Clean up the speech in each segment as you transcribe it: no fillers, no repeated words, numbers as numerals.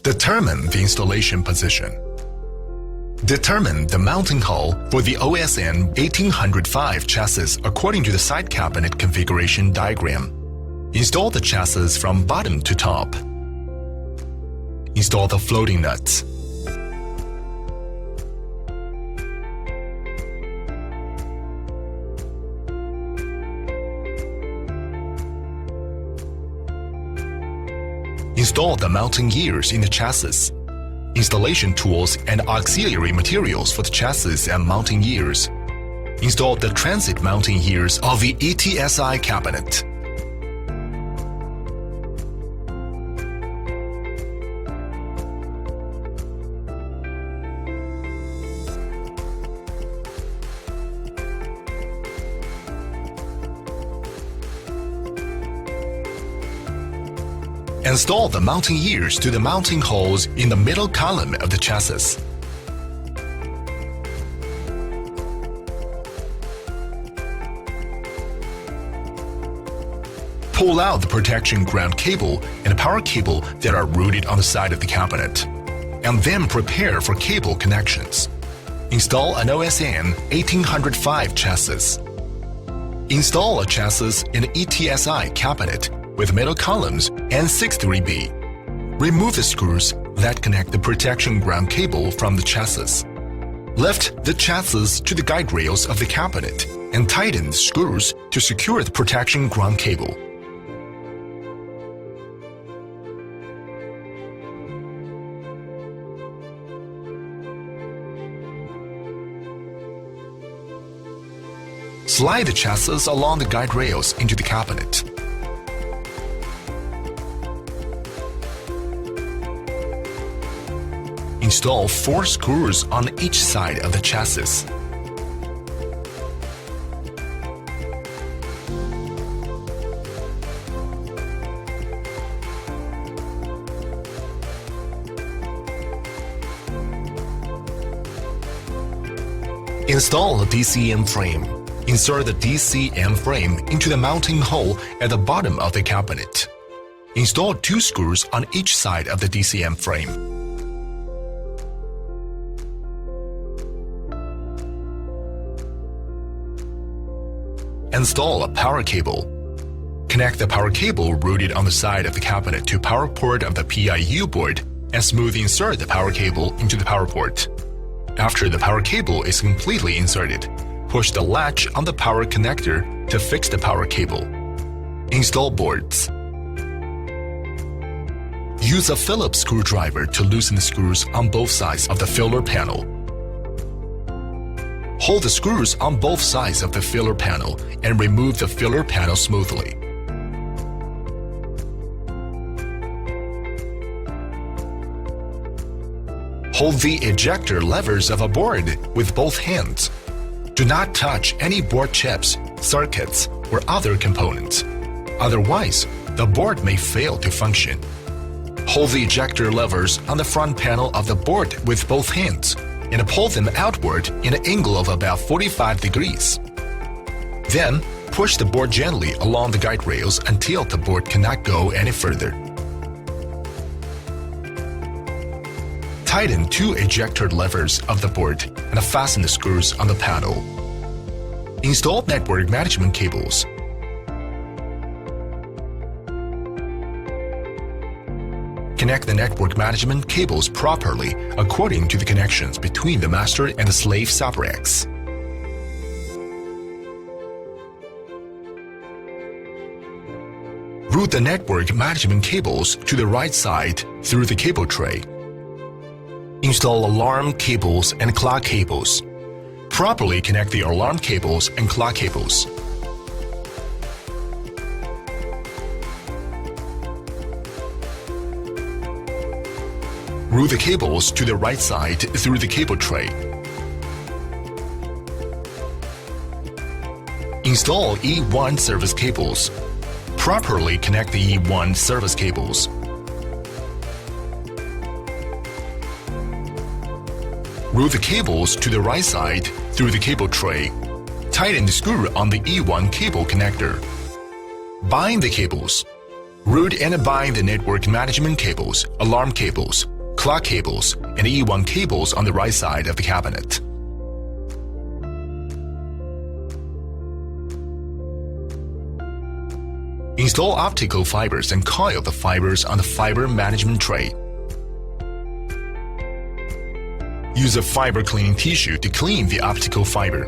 Determine the installation position. Determine the mounting hole for the OSN 1805 chassis according to the side cabinet configuration diagram. Install the chassis from bottom to top. Install the floating nuts. Install the mounting gears in the chassis. Installation tools and auxiliary materials for the chassis and mounting gears. Install the transit mounting gears of the ETSI cabinet. Install the mounting gears to the mounting holes in the middle column of the chassis. Pull out the protection ground cable and power cable that are routed on the side of the cabinet, and then prepare for cable connections. Install an OSN 1805 chassis. Install a chassis in an ETSI cabinet with middle columns and 6-3B. Remove the screws that connect the protection ground cable from the chassis. Lift the chassis to the guide rails of the cabinet and tighten the screws to secure the protection ground cable. Slide the chassis along the guide rails into the cabinet. Install 4 screws on each side of the chassis. Install a DCM frame. Insert the DCM frame into the mounting hole at the bottom of the cabinet. Install 2 screws on each side of the DCM frame. Install a power cable. Connect the power cable routed on the side of the cabinet to power port of the PIU board and smoothly insert the power cable into the power port. After the power cable is completely inserted, push the latch on the power connector to fix the power cable. Install boards. Use a Phillips screwdriver to loosen the screws on both sides of the filler panel. Hold the screws on both sides of the filler panel and remove the filler panel smoothly. Hold the ejector levers of a board with both hands. Do not touch any board chips, circuits, or other components. Otherwise, the board may fail to function. Hold the ejector levers on the front panel of the board with both hands and pull them outward in an angle of about 45 degrees. Then, push the board gently along the guide rails until the board cannot go any further. Tighten 2 ejector levers of the board and fasten the screws on the panel. Install network management cables. Connect the network management cables properly according to the connections between the master and the slave subracks. Route the network management cables to the right side through the cable tray. Install alarm cables and clock cables. Properly connect the alarm cables and clock cables. Route the cables to the right side through the cable tray. Install E1 service cables. Properly connect the E1 service cables. Route the cables to the right side through the cable tray. Tighten the screw on the E1 cable connector. Bind the cables. Route and bind the network management cables, alarm cables, clock cables, and E1 cables on the right side of the cabinet. Install optical fibers and coil the fibers on the fiber management tray. Use a fiber cleaning tissue to clean the optical fiber.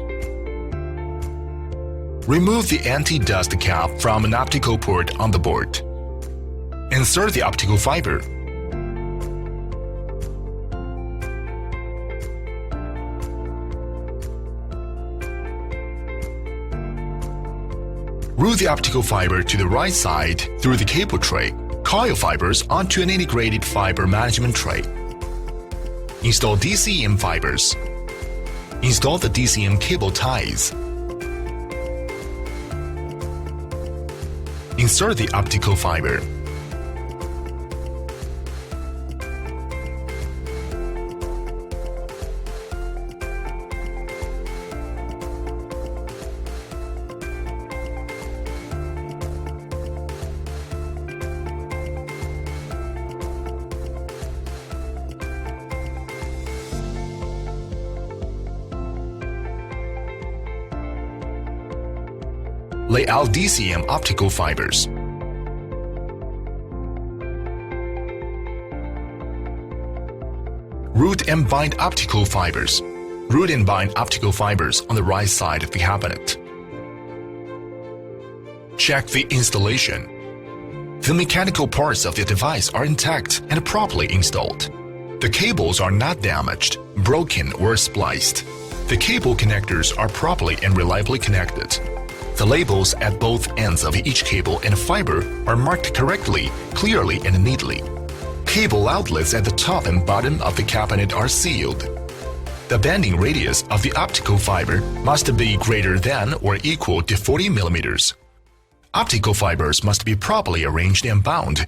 Remove the anti-dust cap from an optical port on the board. Insert the optical fiber. Route the optical fiber to the right side through the cable tray. Coil fibers onto an integrated fiber management tray. Install DCM fibers. Install the DCM cable ties. Insert the optical fiber. Lay out DCM optical fibers. Route and bind optical fibers. Route and bind optical fibers on the right side of the cabinet. Check the installation. The mechanical parts of the device are intact and properly installed. The cables are not damaged, broken, or spliced. The cable connectors are properly and reliably connected. The labels at both ends of each cable and fiber are marked correctly, clearly, and neatly. Cable outlets at the top and bottom of the cabinet are sealed. The bending radius of the optical fiber must be greater than or equal to 40 millimeters. Optical fibers must be properly arranged and bound.